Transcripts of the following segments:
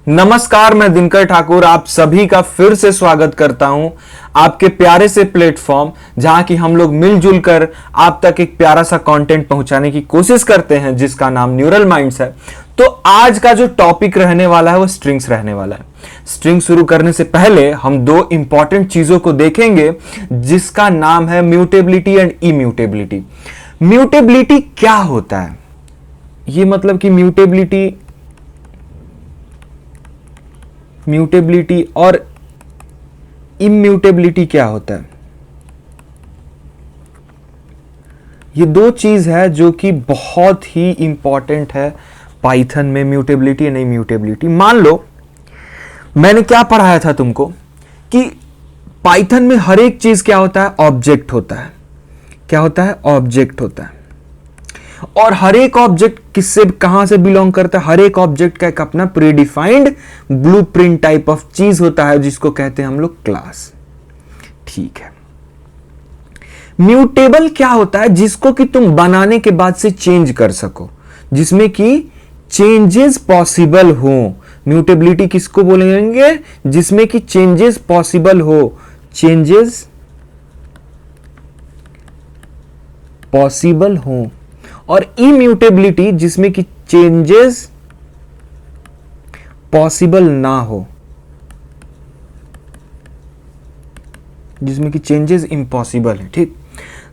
नमस्कार, मैं दिनकर ठाकुर आप सभी का फिर से स्वागत करता हूं आपके प्यारे से प्लेटफॉर्म जहां की हम लोग मिलजुल कर आप तक एक प्यारा सा कंटेंट पहुंचाने की कोशिश करते हैं जिसका नाम न्यूरल माइंड्स है। तो आज का जो टॉपिक रहने वाला है वो स्ट्रिंग्स रहने वाला है। स्ट्रिंग शुरू करने से पहले हम दो इंपॉर्टेंट चीजों को देखेंगे जिसका नाम है म्यूटेबिलिटी एंड इम्यूटेबिलिटी। म्यूटेबिलिटी क्या होता है? ये मतलब कि म्यूटेबिलिटी और इम्यूटेबिलिटी क्या होता है? ये दो चीज है जो कि बहुत ही इंपॉर्टेंट है पाइथन में, म्यूटेबिलिटी एंड इम्यूटेबिलिटी। मान लो मैंने क्या पढ़ाया था तुमको कि पाइथन में हर एक चीज क्या होता है? ऑब्जेक्ट होता है। क्या होता है? ऑब्जेक्ट होता है। और हर एक ऑब्जेक्ट किससे कहां से बिलोंग करता है? हर एक ऑब्जेक्ट का एक अपना प्रीडिफाइंड ब्लूप्रिंट टाइप ऑफ चीज होता है जिसको कहते हैं हम लोग क्लास। ठीक है। म्यूटेबल क्या होता है? जिसको कि तुम बनाने के बाद से चेंज कर सको, जिसमें कि चेंजेस पॉसिबल हो। म्यूटेबिलिटी किसको बोलेंगे? जिसमें कि चेंजेस पॉसिबल हो। चेंजेस पॉसिबल हो। और इम्यूटेबिलिटी जिसमें कि चेंजेस पॉसिबल ना हो, जिसमें कि चेंजेस इम्पॉसिबल है। ठीक,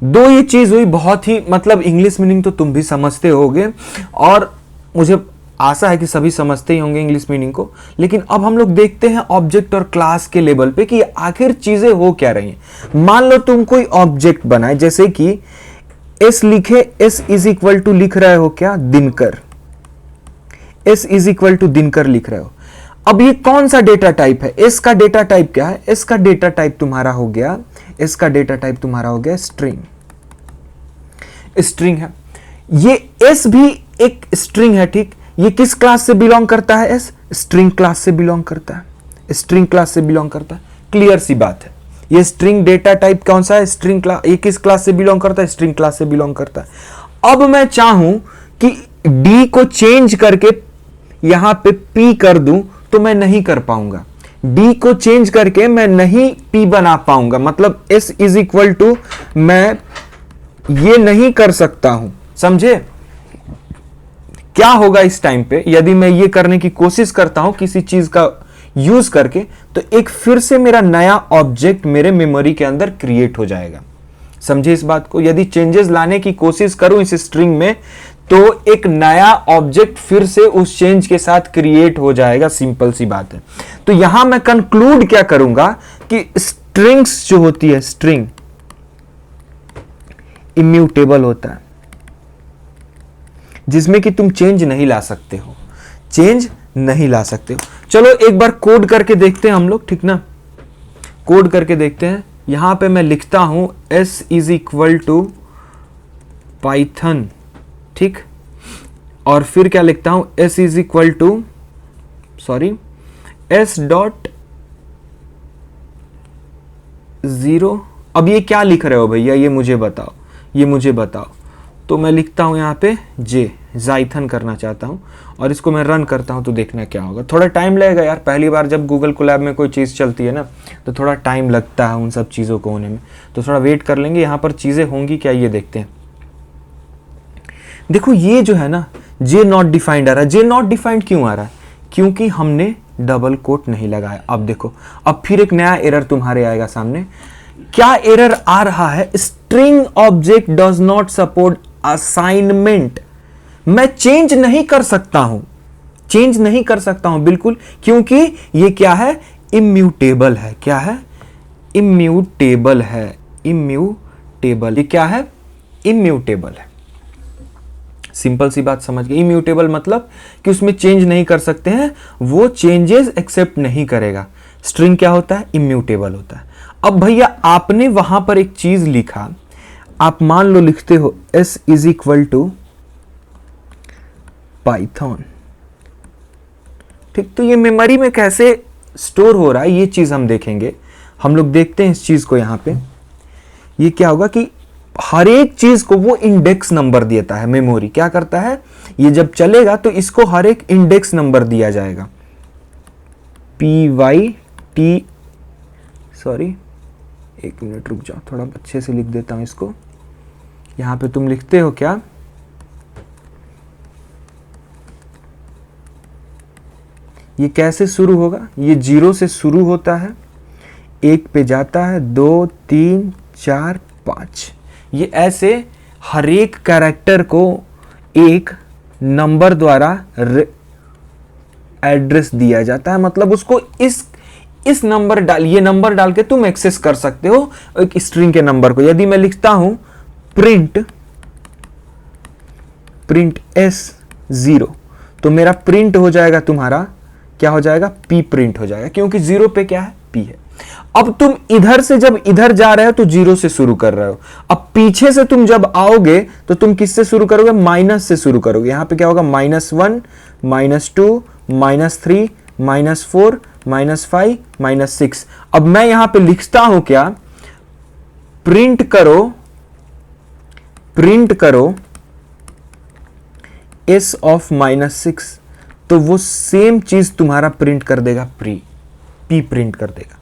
दो ये चीज हुई। बहुत ही मतलब इंग्लिश मीनिंग तो तुम भी समझते होगे और मुझे आशा है कि सभी समझते ही होंगे इंग्लिश मीनिंग को। लेकिन अब हम लोग देखते हैं ऑब्जेक्ट और क्लास के लेवल पे कि आखिर चीजें हो क्या रही हैं। मान लो तुम कोई ऑब्जेक्ट बनाए, जैसे कि एस लिखे, एस इज इक्वल टू लिख रहे हो क्या? Dinkar. S is equal to Dinkar लिख रहे हो। अब ये कौन सा डेटा टाइप है? एस का डेटा टाइप क्या है? एस का डेटा टाइप तुम्हारा हो गया, एस का डेटा टाइप तुम्हारा हो गया स्ट्रिंग। स्ट्रिंग है ये। एस भी एक स्ट्रिंग है। ठीक, ये किस क्लास से बिलोंग करता है? एस स्ट्रिंग क्लास से बिलोंग करता है। स्ट्रिंग क्लास से बिलोंग करता है। क्लियर सी बात है। ये स्ट्रिंग डेटा टाइप कौन सा है? String class. ये किस क्लास से बिलोंग करता है? स्ट्रिंग क्लास से बिलोंग करता है। अब मैं चाहूं कि डी को चेंज करके यहां पे पी कर दूं तो मैं नहीं कर पाऊंगा। डी को चेंज करके मैं नहीं पी बना पाऊंगा। मतलब एस इज इक्वल टू मैं ये नहीं कर सकता हूं। समझे? क्या होगा इस टाइम पे यदि मैं ये करने की कोशिश करता हूं किसी चीज का यूज करके, तो एक फिर से मेरा नया ऑब्जेक्ट मेरे मेमोरी के अंदर क्रिएट हो जाएगा। समझे इस बात को? यदि चेंजेस लाने की कोशिश करूं इस स्ट्रिंग में तो एक नया ऑब्जेक्ट फिर से उस चेंज के साथ क्रिएट हो जाएगा। सिंपल सी बात है। तो यहां मैं कंक्लूड क्या करूंगा कि स्ट्रिंग्स जो होती है, स्ट्रिंग इम्यूटेबल होता है, जिसमें कि तुम चेंज नहीं ला सकते हो। चेंज नहीं ला सकते हो। चलो एक बार कोड करके देखते हैं हम लोग। ठीक ना, कोड करके देखते हैं। यहां पे मैं लिखता हूं s is equal to Python. ठीक, और फिर क्या लिखता हूं? s is equal to s dot 0। अब ये क्या लिख रहे हो भैया? ये मुझे बताओ, ये मुझे बताओ। तो मैं लिखता हूं यहां पे जाइथन करना चाहता हूं और इसको मैं रन करता हूं तो देखना क्या होगा। थोड़ा टाइम लगेगा यार, पहली बार जब गूगल कोलैब में कोई चीज़ चलती है ना तो थोड़ा टाइम लगता है उन सब चीज़ों को होने में। तो थोड़ा वेट कर लेंगे। यहां पर चीज़ें होंगी क्या ये देखते हैं। देखो ये जो है ना जे नॉट डिफाइंड आ रहा है। जे नॉट डिफाइंड क्यों आ रहा है? क्योंकि हमने डबल कोट नहीं लगाया। अब देखो, अब फिर एक नया एरर तुम्हारे आएगा सामने। क्या एरर आ रहा है? String object does not support assignment. मैं चेंज नहीं कर सकता हूं, चेंज नहीं कर सकता हूं बिल्कुल, क्योंकि ये क्या है? इम्यूटेबल है। क्या है? इम्यूटेबल है। इम्यूटेबल, ये क्या है? इम्यूटेबल है। सिंपल सी बात समझ गए। इम्यूटेबल मतलब कि उसमें चेंज नहीं कर सकते हैं, वो चेंजेस एक्सेप्ट नहीं करेगा। स्ट्रिंग क्या होता है? इम्यूटेबल होता है। अब भैया आपने वहां पर एक चीज लिखा, आप मान लो लिखते हो s is equal to Python. ठीक, तो ये मेमोरी में कैसे स्टोर हो रहा है ये चीज हम देखेंगे। हम लोग देखते हैं इस चीज को। यहां पे ये क्या होगा कि हर एक चीज को वो इंडेक्स नंबर देता है। मेमोरी क्या करता है? ये जब चलेगा तो इसको हर एक इंडेक्स नंबर दिया जाएगा। PYT, सॉरी एक मिनट रुक जाओ, थोड़ा अच्छे से लिख देता हूं इसको। यहां पे तुम लिखते हो क्या, ये कैसे शुरू होगा, ये 0 से शुरू होता है, 1 पे जाता है, 2 3 4 5, ये ऐसे हर एक कैरेक्टर को एक नंबर द्वारा एड्रेस दिया जाता है। मतलब उसको इस नंबर डाल, ये नंबर डाल के तुम एक्सेस कर सकते हो एक स्ट्रिंग के नंबर को। यदि मैं लिखता हूं प्रिंट S0, तो मेरा प्रिंट हो जाएगा तुम्हारा, क्या हो जाएगा, P प्रिंट हो जाएगा, क्योंकि 0 पे क्या है, P है। अब तुम इधर से जब इधर जा रहे हो तो 0 से शुरू कर रहे हो, अब पीछे से तुम जब आओगे तो तुम किससे शुरू करोगे, माइनस से शुरू करोगे। यहां पे क्या होगा, -1 -2 -3 -4 -5 -6। अब मैं यहां पे लिखता हूं क्या, प्रिंट करो S ऑफ -6, तो वो सेम चीज तुम्हारा प्रिंट कर देगा, P प्रिंट कर देगा।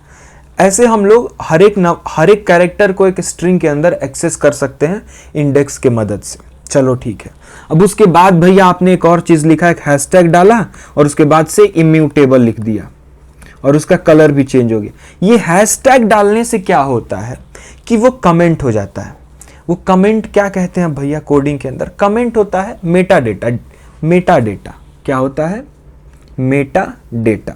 ऐसे हम लोग हर एक कैरेक्टर को एक स्ट्रिंग के अंदर एक्सेस कर सकते हैं इंडेक्स के मदद से। चलो ठीक है। अब उसके बाद भैया आपने एक और चीज लिखा, एक हैशटैग डाला और उसके बाद से इम्यूटेबल लिख दिया और उसका कलर भी चेंज हो गया। ये हैशटैग डालने से क्या होता है कि वो कमेंट हो जाता है। वो कमेंट क्या कहते हैं भैया कोडिंग के अंदर, कमेंट होता है मेटा डेटा। क्या होता है, Meta data.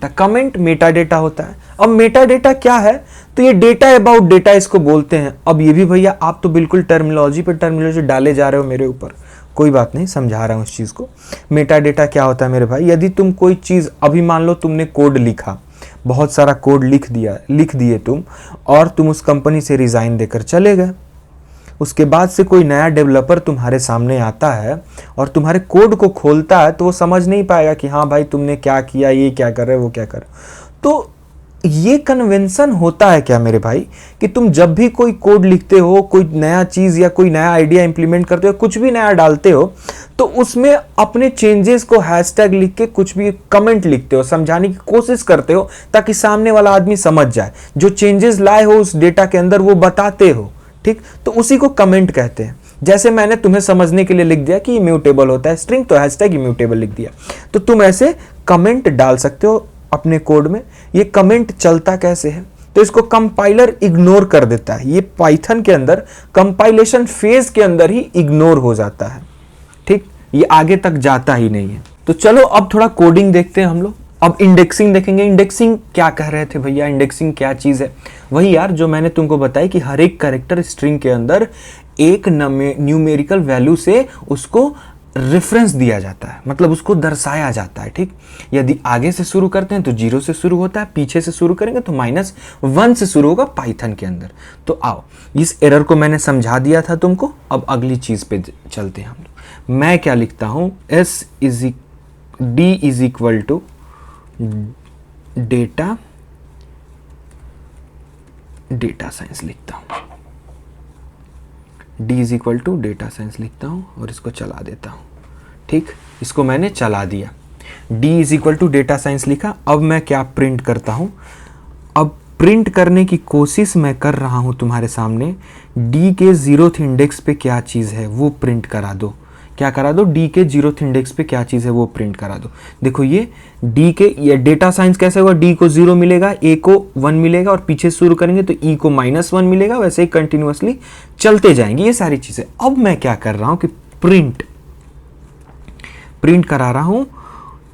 Comment Meta data होता है। अब मेटा डेटा क्या है, तो ये डेटा अबाउट डेटा इसको बोलते हैं। अब ये भी भैया आप तो बिल्कुल टर्मिनोलॉजी डाले जा रहे हो मेरे ऊपर, कोई बात नहीं, समझा रहा हूं इस चीज को। मेटा डेटा क्या होता है मेरे भाई, यदि तुम कोई चीज, अभी मान लो तुमने कोड लिखा, बहुत सारा कोड लिख दिए तुम, और तुम उस कंपनी से रिजाइन देकर चले गए। उसके बाद से कोई नया डेवलपर तुम्हारे सामने आता है और तुम्हारे कोड को खोलता है, तो वो समझ नहीं पाएगा कि हाँ भाई तुमने क्या किया, ये क्या कर रहे हो, वो क्या कर रहे हो। तो ये कन्वेंशन होता है क्या मेरे भाई, कि तुम जब भी कोई कोड लिखते हो, कोई नया चीज या कोई नया आइडिया इंप्लीमेंट करते हो, कुछ भी नया डालते हो, तो उसमें अपने चेंजेस को हैशटैग लिख के कुछ भी कमेंट लिखते हो, समझाने की कोशिश करते हो, ताकि सामने वाला आदमी समझ जाए। जो चेंजेस लाए हो उस डेटा के अंदर वो बताते हो, ठीक, तो उसी को कमेंट कहते हैं। जैसे मैंने तुम्हें समझने के लिए लिख दिया कि इम्यूटेबल होता है स्ट्रिंग, तो हैशटैग इम्यूटेबल लिख दिया। तो तुम ऐसे कमेंट डाल सकते हो अपने कोड में। ये कमेंट चलता कैसे है, तो इसको कंपाइलर इग्नोर कर देता है। ये पाइथन के अंदर कंपाइलेशन फेज के अंदर ही इग्नोर हो जाता है, ठीक, ये आगे तक जाता ही नहीं है। तो चलो अब थोड़ा कोडिंग देखते हैं हम लोग। अब इंडेक्सिंग देखेंगे। इंडेक्सिंग क्या कह रहे थे भैया, इंडेक्सिंग क्या चीज है, वही यार जो मैंने तुमको बताया कि हर एक कैरेक्टर स्ट्रिंग के अंदर एक न्यूमेरिकल वैल्यू से उसको रेफरेंस दिया जाता है, मतलब उसको दर्शाया जाता है, ठीक। यदि आगे से शुरू करते हैं तो 0 से शुरू होता है, पीछे से शुरू करेंगे तो -1 से शुरू होगा पाइथन के अंदर। तो आओ, इस एरर को मैंने समझा दिया था तुमको। अब अगली चीज पे चलते हैं हम लोग। मैं क्या लिखता हूं, D is equal to data science लिखता हूं। D is equal to data science लिखता हूं और इसको चला देता हूं, ठीक, इसको मैंने चला दिया। D is equal to data science लिखा। अब मैं क्या प्रिंट करता हूं, अब प्रिंट करने की कोशिश मैं कर रहा हूं तुम्हारे सामने। D के 0th इंडेक्स पे क्या चीज है वो प्रिंट करा दो। क्या करा दो, D के 0th इंडेक्स पे क्या चीज है वो प्रिंट करा दो। देखो ये D के, ये डेटा साइंस कैसे होगा, D को 0 मिलेगा, A को 1 मिलेगा, और पीछे शुरू करेंगे तो E को -1 मिलेगा। वैसे ही कंटिन्यूअसली चलते जाएंगे ये सारी चीजें। अब मैं क्या कर रहा हूं कि प्रिंट करा रहा हूं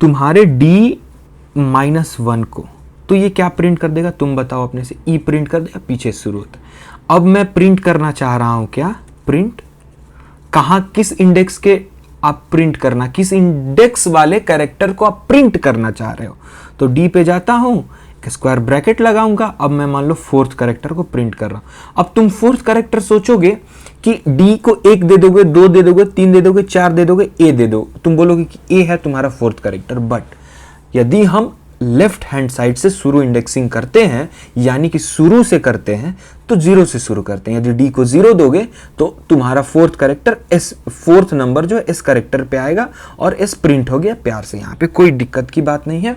तुम्हारे D-1 को। तो ये क्या प्रिंट कर देगा, तुम बताओ अपने से। E प्रिंट कर देगा, पीछे शुरू होता है। अब मैं प्रिंट करना चाह रहा हूं क्या, प्रिंट कहां, किस इंडेक्स के आप प्रिंट करना, किस इंडेक्स वाले कैरेक्टर को आप प्रिंट करना चाह रहे हो। तो D पे जाता हूं, स्क्वायर ब्रैकेट लगाऊंगा। अब मैं मान लो 4th कैरेक्टर को प्रिंट कर रहा हूं। अब तुम 4th कैरेक्टर सोचोगे कि D को 1 दे दोगे, 2 दे दोगे, 3 दे दोगे, 4 दे दोगे, A दे दो, तुम बोलोगे कि A है तुम्हारा 4th कैरेक्टर। बट यदि हम लेफ्ट हैंड साइड से शुरू इंडेक्सिंग करते हैं, यानी कि शुरू से करते हैं तो 0 से शुरू करते हैं। यदि डी को 0 दोगे तो तुम्हारा फोर्थ नंबर जो है एस करेक्टर पे आएगा और एस प्रिंट हो गया प्यार से। यहाँ पे कोई दिक्कत की बात नहीं है।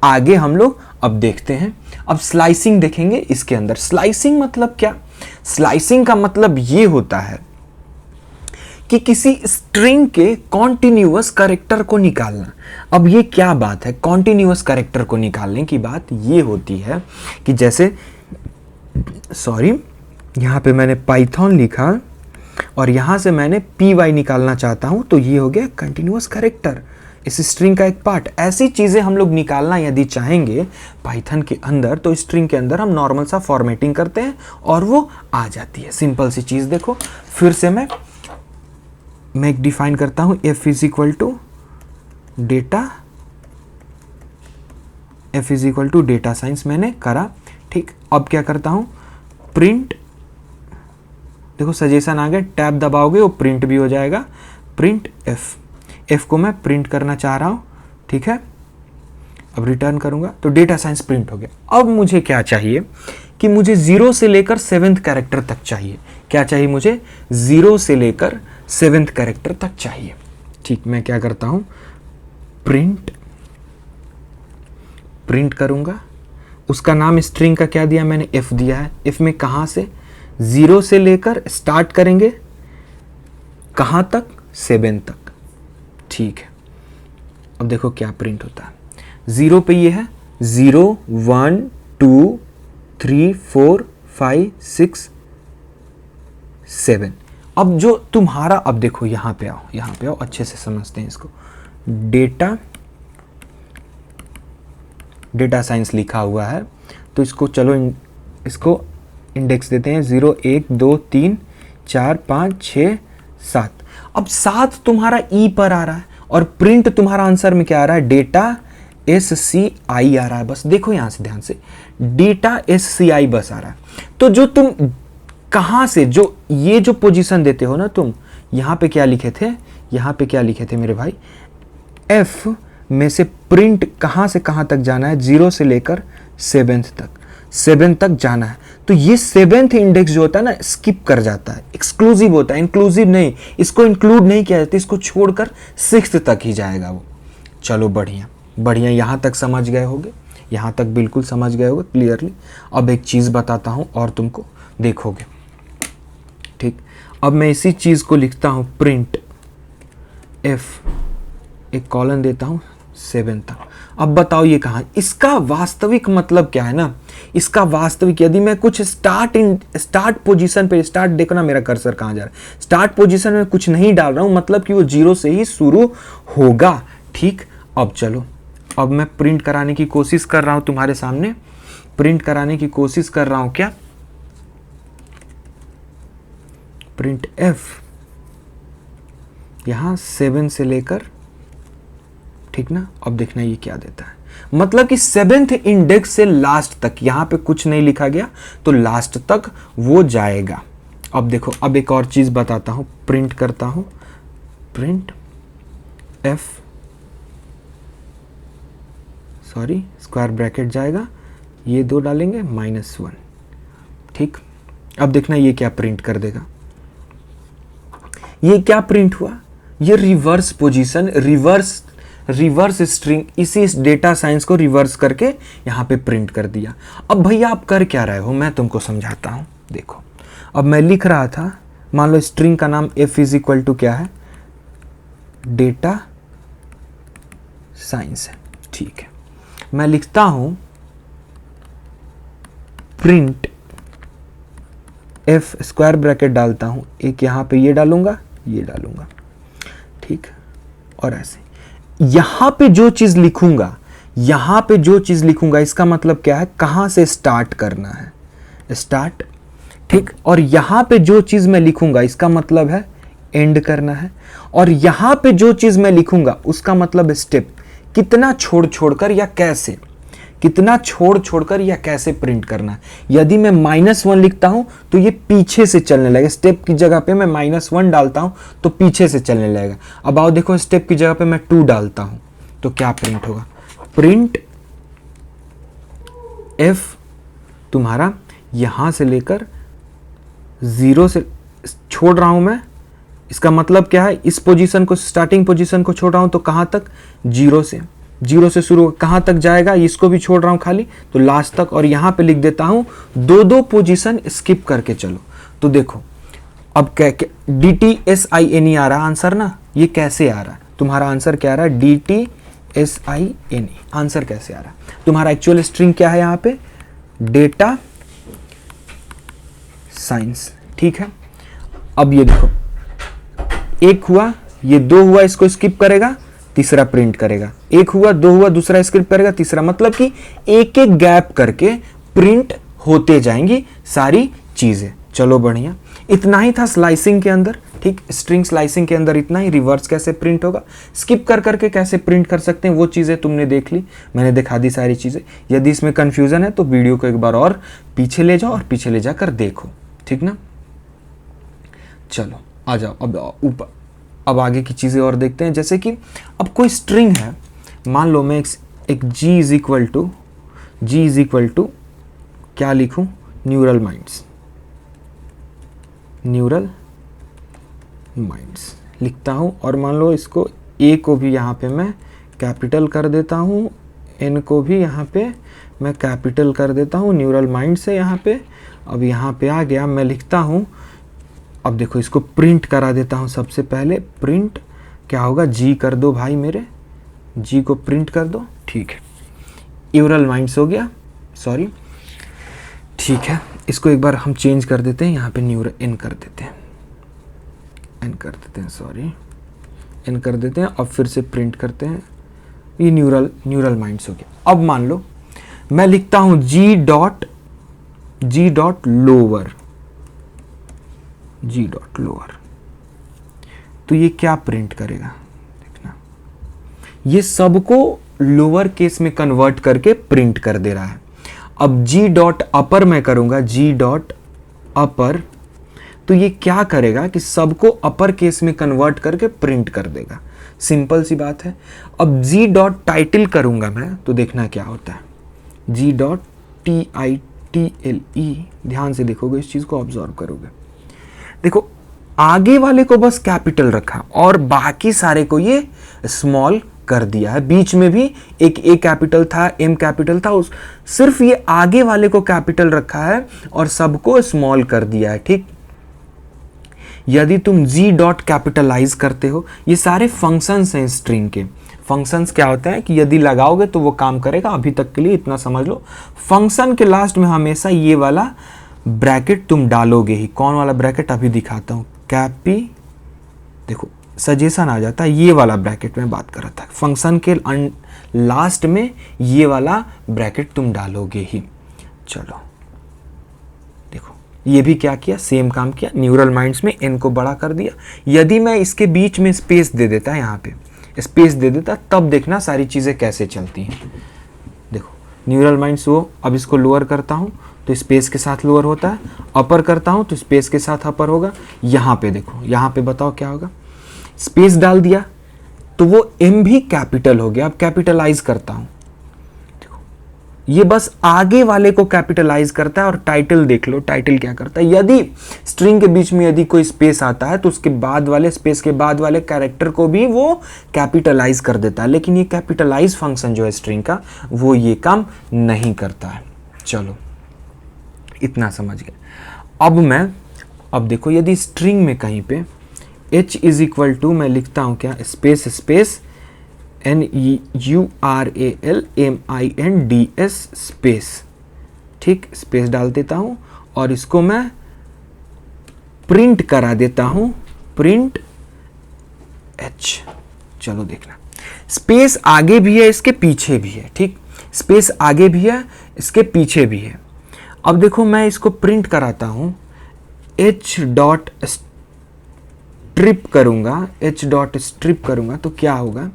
आगे हम लोग अब देखते हैं, अब स्लाइसिंग देखेंगे इसके अंदर। स्लाइसिंग मतलब क्या? स्लाइसिंग का मतलब ये होता है कि किसी स्ट्रिंग के कॉन्टिन्यूअस कैरेक्टर को निकालना। अब ये क्या बात है? कॉन्टिन्यूअस कैरेक्टर को निकालने की बात ये होती है कि जैसे यहां पे मैंने पाइथन लिखा और यहां से मैंने py निकालना चाहता हूं, तो ये हो गया कंटिन्यूअस कैरेक्टर, इस स्ट्रिंग का एक पार्ट। ऐसी चीजें हम लोग निकालना यदि चाहेंगे पाइथन के अंदर, तो स्ट्रिंग के अंदर हम नॉर्मल सा फॉर्मेटिंग करते हैं और वो आ जाती है। सिंपल सी चीज देखो, फिर से मैं एक डिफाइन करता हूं, f is equal to data science मैंने करा, ठीक। अब क्या करता हूं, प्रिंट, देखो सजेशन आ गया, टैब दबाओगे वो प्रिंट भी हो जाएगा, प्रिंट f को मैं प्रिंट करना चाह रहा हूं, ठीक है। अब रिटर्न करूंगा तो डेटा साइंस प्रिंट हो गया। अब मुझे क्या चाहिए कि मुझे 0 से लेकर 7th कैरेक्टर तक चाहिए। क्या चाहिए मुझे? 0 से लेकर 7th कैरेक्टर तक चाहिए, ठीक। मैं क्या करता हूं, प्रिंट करूंगा। उसका नाम स्ट्रिंग का क्या दिया मैंने? f दिया है। f में कहां से? 0 से लेकर स्टार्ट करेंगे, कहां तक? 7 तक, ठीक है। अब देखो क्या प्रिंट होता है। 0 पे ये है 0 1 2 3 4 5 6 7। अब जो तुम्हारा, अब देखो यहां पे आओ, अच्छे से समझते हैं इसको। डेटा साइंस लिखा हुआ है, तो इसको चलो इसको इंडेक्स देते हैं 0 1 2 3 4 5 6 7। अब 7 तुम्हारा ई पर आ रहा है और प्रिंट तुम्हारा आंसर में क्या आ रहा है? डेटा SCI आ रहा है। बस देखो यहां से ध्यान से, डेटा SCI बस आ रहा है। तो जो तुम कहां से, जो ये जो पोजीशन देते हो ना तुम, यहां पे क्या लिखे थे मेरे भाई? F में से प्रिंट कहां से कहां तक जाना है? 0 से लेकर 7 तक जाना है। तो ये 7th इंडेक्स जो होता है ना, स्किप कर जाता है, एक्सक्लूसिव होता है, इंक्लूसिव नहीं, इसको इंक्लूड नहीं किया जाता, इसको छोड़कर 6th तक ही जाएगा वो। चलो बढ़िया, यहां तक समझ गए होगे, यहां तक बिल्कुल समझ गए होगे क्लियरली। अब एक चीज बताता हूं और तुमको देखोगे, ठीक। अब मैं इसी चीज को लिखता हूं, प्रिंट f, एक कॉलन देता हूं 7 तक। अब बताओ ये कहां? इसका वास्तविक मतलब क्या है ना, इसका वास्तविक, यदि मैं कुछ स्टार्ट पोजीशन पे, स्टार्ट देखो ना मेरा कर्सर कहां जा रहा है, स्टार्ट पोजीशन में कुछ नहीं डाल रहा हूं, मतलब कि वो 0 से ही शुरू होगा, ठीक। अब चलो, अब मैं प्रिंट कराने की कोशिश कर रहा हूं तुम्हारे सामने, प्रिंट कराने की कोशिश कर रहा हूं क्या? प्रिंट f, यहां 7 से लेकर, ठीक ना। अब देखना ये क्या देता है, मतलब कि 7th इंडेक्स से लास्ट तक, यहां पे कुछ नहीं लिखा गया तो लास्ट तक वो जाएगा। अब देखो, अब एक और चीज बताता हूं, प्रिंट करता हूं, प्रिंट f, स्क्वायर ब्रैकेट जाएगा, ये 2 डालेंगे -1, ठीक। अब देखना ये क्या प्रिंट कर देगा। ये क्या प्रिंट हुआ? ये रिवर्स पोजीशन, रिवर्स स्ट्रिंग, इसी डेटा साइंस को रिवर्स करके यहां पे प्रिंट कर दिया। अब भैया आप कर क्या रहे हो, मैं तुमको समझाता हूं। देखो, अब मैं लिख रहा था, मान लो स्ट्रिंग का नाम f इज इक्वल टू क्या है? डेटा साइंस है, ठीक है। मैं लिखता हूं प्रिंट f, स्क्वायर ब्रैकेट डालता हूं, एक यहां पे ये डालूंगा, ठीक। और ऐसे यहां पे जो चीज लिखूंगा, इसका मतलब क्या है? कहां से स्टार्ट करना है? स्टार्ट, ठीक। और यहां पे जो चीज मैं लिखूंगा, इसका मतलब है एंड करना है। और यहां पे जो चीज मैं लिखूंगा, उसका मतलब स्टेप, कितना छोड़ छोड़कर या कैसे प्रिंट करना है। यदि मैं -1 लिखता हूं तो ये पीछे से चलने लगेगा, स्टेप की जगह पे मैं -1 डालता हूं तो पीछे से चलने लगेगा। अब आओ देखो, स्टेप की जगह पे मैं 2 डालता हूं तो क्या प्रिंट होगा? प्रिंट एफ तुम्हारा यहां से लेकर 0 से छोड़ रहा हूं मैं, इसका मतलब क्या है, इस पोजीशन को, स्टार्टिंग पोजीशन को छोड़ रहा हूं तो कहां तक, 0 से शुरू कहां तक जाएगा, इसको भी छोड़ रहा हूं खाली तो लास्ट तक, और यहां पे लिख देता हूं 2 पोजीशन स्किप करके चलो। तो देखो अब क्या DTSINE आ रहा आंसर ना, ये कैसे आ रहा है तुम्हारा आंसर, क्या आ रहा है, DTSINE आंसर कैसे आ रहा है तुम्हारा। एक्चुअल स्ट्रिंग क्या है यहाँ पे, डेटा साइंस, ठीक है। अब ये देखो, एक हुआ, ये 2 हुआ, इसको स्किप करेगा, तीसरा प्रिंट करेगा, एक हुआ, 2 हुआ, दूसरा स्किप करेगा, तीसरा, मतलब कि एक एक गैप करके प्रिंट होते जाएंगी सारी चीजें। चलो बढ़िया, इतना ही था स्लाइसिंग के अंदर, ठीक, स्ट्रिंग स्लाइसिंग के अंदर इतना ही। रिवर्स कैसे प्रिंट होगा, स्किप कर करके कैसे प्रिंट कर सकते हैं, वो चीज़ें तुमने देख ली, मैंने दिखा दी सारी चीज़ें। यदि इसमें कन्फ्यूज़न है तो वीडियो को एक बार और पीछे ले जाओ और पीछे ले जाकर देखो, ठीक ना। चलो आ जाओ अब ऊपर, अब आगे की चीज़ें और देखते हैं। जैसे कि अब कोई स्ट्रिंग है, मान लो मैं एक G इज इक्वल टू क्या लिखूं, न्यूरल माइंड्स लिखता हूं, और मान लो इसको A को भी यहाँ पे मैं कैपिटल कर देता हूँ, N को भी यहाँ पे मैं कैपिटल कर देता हूँ, न्यूरल माइंड से यहाँ पे। अब यहाँ पे आ गया, मैं लिखता हूँ, अब देखो इसको प्रिंट करा देता हूँ। सबसे पहले प्रिंट क्या होगा, G कर दो भाई मेरे, G को प्रिंट कर दो, ठीक है, न्यूरल माइंड्स हो गया, सॉरी, ठीक है। इसको एक बार हम चेंज कर देते हैं, यहाँ पे N कर देते हैं, अब फिर से प्रिंट करते हैं, ये न्यूरल माइंड्स हो गया। अब मान लो मैं लिखता हूं G डॉट लोअर, तो ये क्या प्रिंट करेगा, देखना, ये सबको लोअर केस में कन्वर्ट करके प्रिंट कर दे रहा है। अब G डॉट अपर मैं करूंगा, G डॉट अपर, तो ये क्या करेगा कि सबको अपर केस में कन्वर्ट करके प्रिंट कर देगा, सिंपल सी बात है। अब G डॉट टाइटल करूंगा मैं, तो देखना क्या होता है, G डॉट TITLE, ध्यान से देखोगे, इस चीज को ऑब्जर्व करोगे, देखो आगे वाले को बस कैपिटल रखा और बाकी सारे को ये स्मॉल कर दिया है। बीच में भी एक A कैपिटल था, M कैपिटल था, उस सिर्फ ये आगे वाले को कैपिटल रखा है और सबको स्मॉल कर दिया है, ठीक। यदि तुम G डॉट कैपिटलाइज करते हो, ये सारे फंक्शंस हैं स्ट्रिंग के। फंक्शंस क्या होता है कि यदि लगाओगे तो वो काम करेगा, अभी तक के लिए इतना समझ लो। फंक्शन के लास्ट में हमेशा ये वाला ब्रैकेट तुम डालोगे ही। कौन वाला ब्रैकेट, अभी दिखाता हूं, कैपी, देखो सजेशन आ जाता है, ये वाला ब्रैकेट में बात कर रहा था। फंक्शन के लास्ट में ये वाला ब्रैकेट तुम डालोगे ही। चलो देखो, ये भी क्या किया, सेम काम किया, न्यूरल माइंड्स में N को बड़ा कर दिया। यदि मैं इसके बीच में स्पेस दे देता, यहाँ पे स्पेस दे देता, तब देखना सारी चीज़ें कैसे चलती हैं। देखो न्यूरल माइंड्स वो, अब इसको लोअर करता हूँ तो स्पेस के साथ लोअर होता है, अपर करता हूँ तो स्पेस के साथ अपर होगा। यहाँ पे देखो, यहाँ पे बताओ क्या होगा, स्पेस डाल दिया तो वो M भी कैपिटल हो गया। अब कैपिटलाइज करता हूँ, देखो ये बस आगे वाले को कैपिटलाइज करता है। और टाइटल देख लो, टाइटल क्या करता है, यदि स्ट्रिंग के बीच में यदि कोई स्पेस आता है तो उसके बाद वाले स्पेस के बाद वाले कैरेक्टर को भी वो कैपिटलाइज कर देता है। लेकिन ये कैपिटलाइज फंक्शन जो है स्ट्रिंग का, वो ये काम नहीं करता है। चलो इतना समझ गए। अब देखो, यदि स्ट्रिंग में कहीं पे H इज इक्वल टू मैं लिखता हूं क्या, स्पेस स्पेस NURALMINDS स्पेस, ठीक, स्पेस डाल देता हूं और इसको मैं प्रिंट करा देता हूं, प्रिंट H। चलो देखना, स्पेस आगे भी है, इसके पीछे भी है, ठीक, स्पेस आगे भी है, इसके पीछे भी है। अब देखो मैं इसको प्रिंट कराता हूं, H डॉट स्ट्रिप करूंगा तो क्या होगा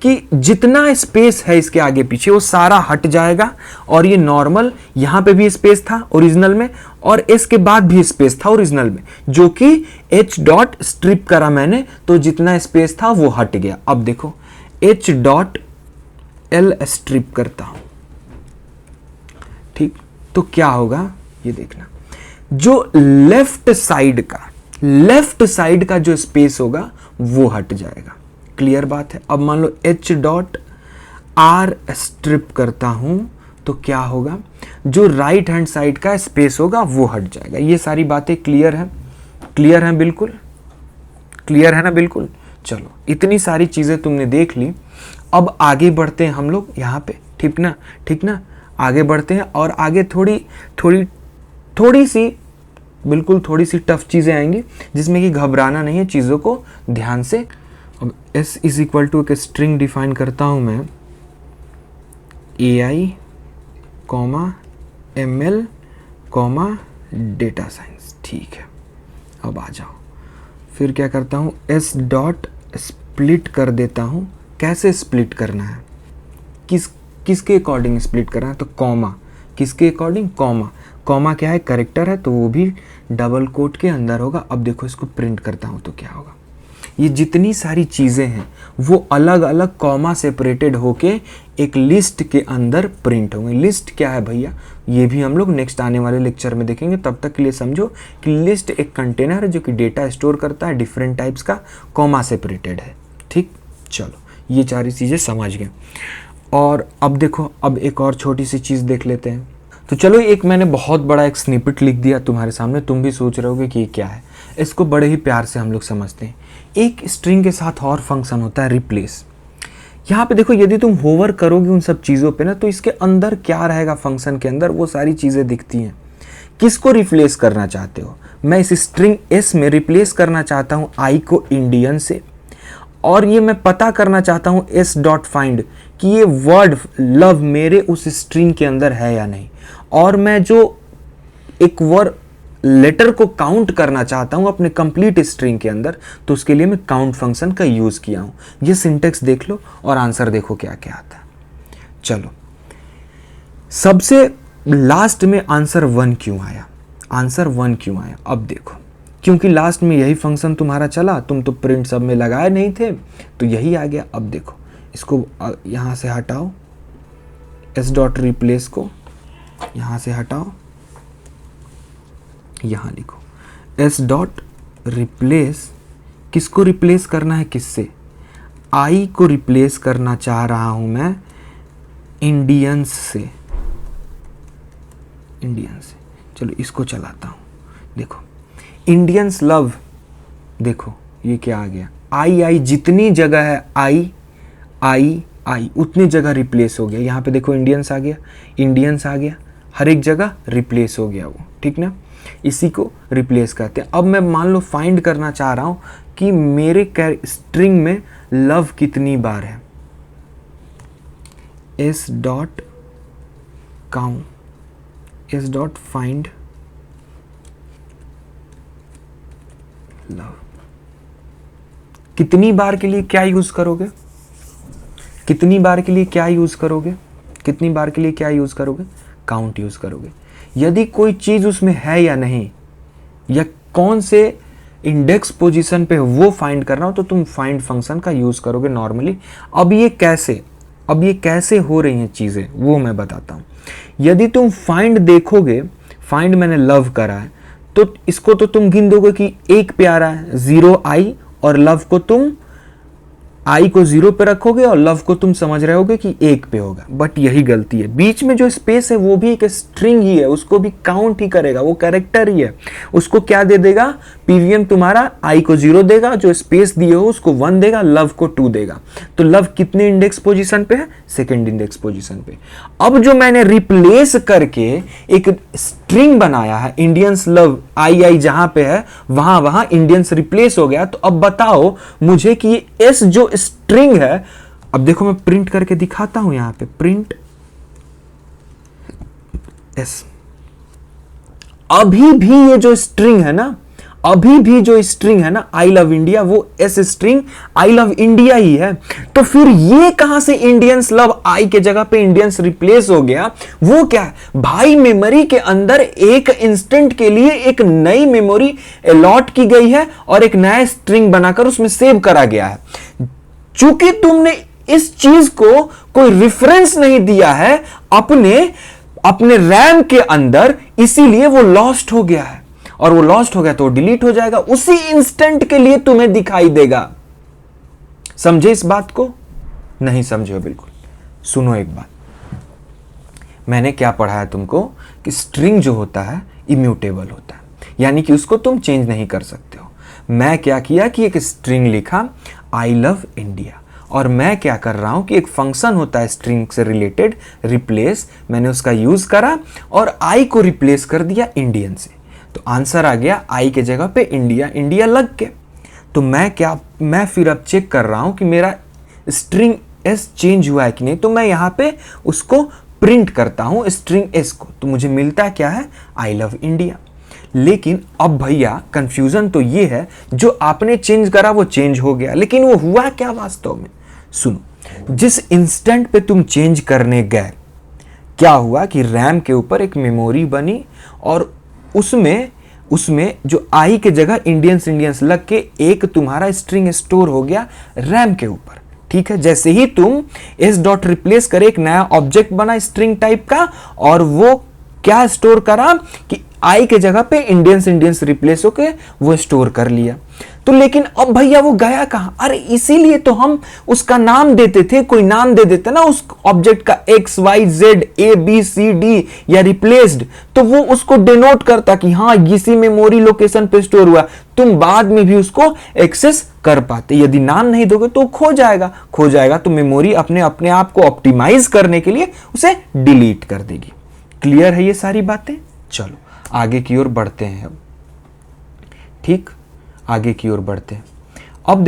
कि जितना स्पेस है इसके आगे पीछे वो सारा हट जाएगा। और ये नॉर्मल, यहां पे भी स्पेस था ओरिजिनल में और इसके बाद भी स्पेस था ओरिजिनल में, जो कि H डॉट स्ट्रिप करा मैंने तो जितना स्पेस था वो हट गया। अब देखो H डॉट L स्ट्रिप करता हूं, ठीक, तो क्या होगा ये देखना, जो लेफ्ट साइड का जो स्पेस होगा वो हट जाएगा। क्लियर बात है। अब मान लो H डॉट आर स्ट्रिप करता हूं तो क्या होगा, जो राइट हैंड साइड का स्पेस होगा वो हट जाएगा। ये सारी बातें क्लियर हैं बिल्कुल, क्लियर है ना बिल्कुल। चलो इतनी सारी चीजें तुमने देख ली, अब आगे बढ़ते हैं हम लोग यहाँ पे, ठीक ना, आगे बढ़ते हैं और आगे थोड़ी सी बिल्कुल थोड़ी सी टफ चीजें आएंगी जिसमें कि घबराना नहीं है, चीजों को ध्यान से। अब S इज इक्वल टू एक स्ट्रिंग डिफाइन करता हूं मैं, AI, ML, डेटा साइंस। ठीक है, अब आ जाओ, फिर क्या करता हूं, S डॉट स्प्लिट कर देता हूं। कैसे स्प्लिट करना है, किसके अकॉर्डिंग स्प्लिट करना है, तो कॉमा, किसके अकॉर्डिंग, कॉमा क्या है, कैरेक्टर है तो वो भी डबल कोट के अंदर होगा। अब देखो इसको प्रिंट करता हूं तो क्या होगा, ये जितनी सारी चीजें हैं वो अलग अलग कॉमा सेपरेटेड होके एक लिस्ट के अंदर प्रिंट होंगे। लिस्ट क्या है भैया, ये भी हम लोग नेक्स्ट आने वाले लेक्चर में देखेंगे। तब तक के लिए समझो कि लिस्ट एक कंटेनर है जो कि डेटा स्टोर करता है, डिफरेंट टाइप्स का, कॉमा सेपरेटेड है। ठीक, चलो ये सारी चीजें समझ गए। और अब देखो, अब एक और छोटी सी चीज देख लेते हैं। तो चलो, एक मैंने बहुत बड़ा एक स्निपेट लिख दिया तुम्हारे सामने, तुम भी सोच रहे होगे कि ये क्या है। इसको बड़े ही प्यार से हम लोग समझते हैं। एक स्ट्रिंग के साथ और फंक्शन होता है रिप्लेस। यहाँ पे देखो, यदि तुम होवर करोगे उन सब चीज़ों पे ना, तो इसके अंदर क्या रहेगा, फंक्शन के अंदर वो सारी चीज़ें दिखती हैं। किसको रिप्लेस करना चाहते हो, मैं इस स्ट्रिंग S में रिप्लेस करना चाहता हूँ I को इंडियन से, और ये मैं पता करना चाहता हूँ S डॉट फाइंड कि ये वर्ड लव मेरे उस स्ट्रिंग के अंदर है या नहीं। और मैं जो एक वर्ड लेटर को काउंट करना चाहता हूं अपने कंप्लीट स्ट्रिंग के अंदर, तो उसके लिए मैं काउंट फंक्शन का यूज किया हूं। ये सिंटेक्स देख लो और आंसर देखो क्या क्या आता है। चलो, सबसे लास्ट में आंसर 1 क्यों आया, आंसर 1 क्यों आया, अब देखो, क्योंकि लास्ट में यही फंक्शन तुम्हारा चला, तुम तो प्रिंट सब में लगाए नहीं थे तो यही आ गया। अब देखो, इसको यहां से हटाओ, S डॉट रिप्लेस को यहां से हटाओ, यहां लिखो S डॉट रिप्लेस। किसको रिप्लेस करना है, किससे, I को रिप्लेस करना चाह रहा हूं मैं इंडियंस से, चलो इसको चलाता हूं। देखो, इंडियंस लव, देखो ये क्या आ गया, आई जितनी जगह है आई उतनी जगह रिप्लेस हो गया। यहाँ पे देखो इंडियंस आ गया, हर एक जगह रिप्लेस हो गया वो, ठीक ना। इसी को रिप्लेस करते हैं। अब मैं मान लो फाइंड करना चाह रहा हूं कि मेरे स्ट्रिंग में लव कितनी बार है, S dot count, S dot find love. कितनी बार के लिए क्या यूज करोगे, काउंट यूज करोगे। यदि कोई चीज उसमें है या नहीं, या कौन से इंडेक्स पोजीशन पे वो फाइंड करना हो, तो तुम फाइंड फंक्शन का यूज करोगे नॉर्मली। अब ये कैसे हो रही हैं चीजें वो मैं बताता हूं। यदि तुम फाइंड देखोगे, फाइंड मैंने लव करा है, तो इसको तो तुम गिन दोगे कि 1 पे आ रहा है, 0 I, और लव को तुम I को 0 पे रखोगे और लव को तुम समझ रहे होगे कि 1 पे होगा। बट यही गलती है, बीच में जो स्पेस है वो भी एक स्ट्रिंग ही है, उसको भी काउंट ही करेगा, वो कैरेक्टर ही है। उसको क्या दे देगा, PVM तुम्हारा I को 0 देगा, जो स्पेस दिए हो उसको 1 देगा, लव को 2 देगा। तो लव कितने इंडेक्स पोजीशन पे है, 2nd इंडेक्स पोजीशन पे। अब जो मैंने रिप्लेस करके एक स्ट्रिंग बनाया है, इंडियंस लव आई जहां पे है वहां इंडियंस रिप्लेस हो गया। तो अब बताओ मुझे कि ये S जो स्ट्रिंग है, अब देखो मैं प्रिंट करके दिखाता हूं, यहां पे प्रिंट S। अभी भी ये जो स्ट्रिंग है ना, आई लव इंडिया, वो S string I love India ही है। तो फिर ये कहां से इंडियंस लव आई के जगह पे इंडियंस रिप्लेस हो गया, वो क्या है भाई, मेमोरी के अंदर एक इंस्टेंट के लिए एक नई मेमोरी अलॉट की गई है और एक नया स्ट्रिंग बनाकर उसमें सेव करा गया है। चूंकि तुमने इस चीज को कोई रेफरेंस नहीं दिया है अपने रैम के अंदर, इसीलिए वो लॉस्ट हो गया है, और वो लॉस्ट हो गया तो डिलीट हो जाएगा, उसी इंस्टेंट के लिए तुम्हें दिखाई देगा। समझे इस बात को? नहीं समझे बिल्कुल। सुनो एक बात, मैंने क्या पढ़ाया तुमको कि स्ट्रिंग जो होता है इम्यूटेबल होता है, यानी कि उसको तुम चेंज नहीं कर सकते हो। मैं क्या किया कि एक स्ट्रिंग लिखा आई लव इंडिया, और मैं क्या कर रहा हूं कि एक फंक्शन होता है स्ट्रिंग से रिलेटेड रिप्लेस, मैंने उसका यूज करा और आई को रिप्लेस कर दिया इंडियन से, तो आंसर आ गया आई के जगह पे इंडिया, इंडिया लग के। तो मैं फिर अब चेक कर रहा हूं कि मेरा स्ट्रिंग एस चेंज हुआ है कि नहीं, तो मैं यहां पे उसको प्रिंट करता हूं स्ट्रिंग एस को, तो मुझे मिलता क्या है, आई लव इंडिया। लेकिन अब भैया कंफ्यूजन तो ये है, जो आपने चेंज करा वो चेंज हो गया, लेकिन वो हुआ क्या वास्तव में? सुनो, जिस इंस्टेंट पे तुम चेंज करने गए, क्या हुआ कि रैम के ऊपर एक मेमोरी बनी, और उसमें जो आई के जगह इंडियंस लग के एक तुम्हारा स्ट्रिंग स्टोर हो गया रैम के ऊपर। ठीक है, जैसे ही तुम एस डॉट रिप्लेस करे, एक नया ऑब्जेक्ट बना स्ट्रिंग टाइप का, और वो क्या स्टोर करा कि आई के जगह पे इंडियंस रिप्लेस होके वो स्टोर कर लिया। तो लेकिन अब भैया वो गया कहां? अरे इसीलिए तो हम उसका नाम देते थे, कोई नाम दे देते ना उस ऑब्जेक्ट का, X Y Z A B C D या रिप्लेस्ड, तो वो उसको डिनोट करता कि हाँ इसी मेमोरी लोकेशन पे स्टोर हुआ, तुम बाद में भी उसको एक्सेस कर पाते। यदि नाम नहीं दोगे तो खो जाएगा तो मेमोरी अपने आप को ऑप्टिमाइज करने के लिए उसे डिलीट कर देगी। क्लियर है ये सारी बातें? चलो आगे की ओर बढ़ते हैं अब। ठीक, आगे की ओर बढ़ते हैं। अब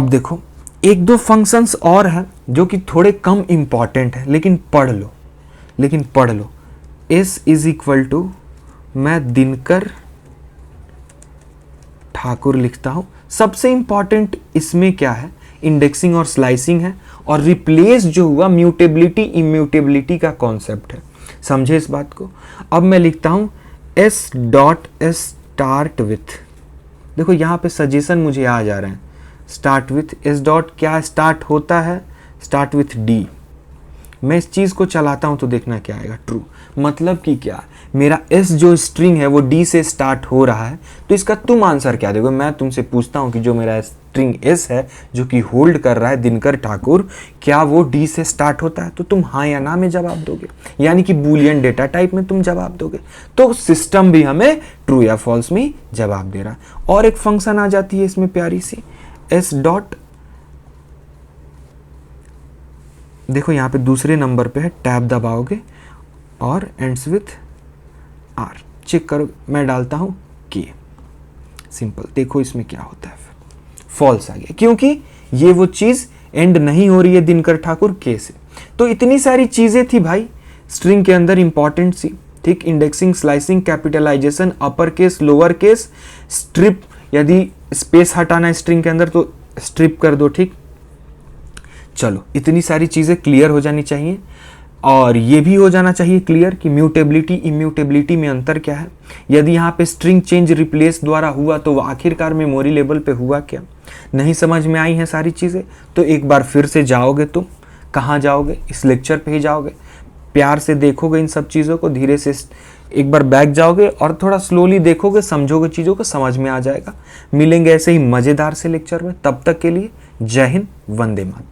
देखो एक दो फंक्शंस और हैं जो कि थोड़े कम इंपॉर्टेंट है, लेकिन पढ़ लो। एस इज इक्वल टू, मैं दिनकर ठाकुर लिखता हूं। सबसे इंपॉर्टेंट इसमें क्या है, इंडेक्सिंग और स्लाइसिंग है, और रिप्लेस जो हुआ म्यूटेबिलिटी इम्यूटेबिलिटी का कॉन्सेप्ट है। समझे इस बात को? अब मैं लिखता हूं एस डॉट स्टार्ट विथ, देखो यहां पे सजेशन मुझे आ जा रहे हैं, स्टार्ट विथ एस डॉट क्या स्टार्ट होता है, स्टार्ट विथ डी। मैं इस चीज को चलाता हूं तो देखना क्या आएगा, ट्रू। मतलब कि क्या, मेरा एस जो स्ट्रिंग है वो डी से स्टार्ट हो रहा है, तो इसका तुम आंसर क्या दोगे? मैं तुमसे पूछता हूं कि जो मेरा स्ट्रिंग एस है जो कि होल्ड कर रहा है दिनकर ठाकुर, क्या वो डी से स्टार्ट होता है? तो तुम हाँ या ना में जवाब दोगे, यानी कि बूलियन डेटा टाइप में तुम जवाब दोगे। तो सिस्टम भी हमें ट्रू या फॉल्स में ही जवाब दे रहा है। और एक फंक्शन आ जाती है इसमें प्यारी सी, एस डॉट, देखो यहां पे दूसरे नंबर पे है, टैब दबाओगे और एंड्स विथ आर, चेक करो, मैं डालता हूं के, सिंपल। देखो इसमें क्या होता है, फॉल्स आ गया, क्योंकि ये वो चीज एंड नहीं हो रही है दिनकर ठाकुर के से। तो इतनी सारी चीजें थी भाई स्ट्रिंग के अंदर इंपॉर्टेंट सी। ठीक, indexing, slicing, capitalisation, upper case, lower case, strip, यदि स्पेस हटाना है स्ट्रिंग के अंदर तो स्ट्रिप कर दो। ठीक, चलो इतनी सारी चीजें क्लियर हो जानी चाहिए, और ये भी हो जाना चाहिए क्लियर कि म्यूटेबिलिटी इम्यूटेबिलिटी में अंतर क्या है। यदि यहाँ पे स्ट्रिंग चेंज रिप्लेस द्वारा हुआ तो आखिरकार मेमोरी लेवल पे हुआ क्या? नहीं समझ में आई हैं सारी चीज़ें तो एक बार फिर से जाओगे, तुम कहाँ जाओगे? इस लेक्चर पे ही जाओगे, प्यार से देखोगे इन सब चीज़ों को, धीरे से एक बार बैक जाओगे और थोड़ा स्लोली देखोगे, समझोगे चीज़ों को, समझ में आ जाएगा। मिलेंगे ऐसे ही मज़ेदार से लेक्चर में, तब तक के लिए जय हिंद, वंदे मातरम।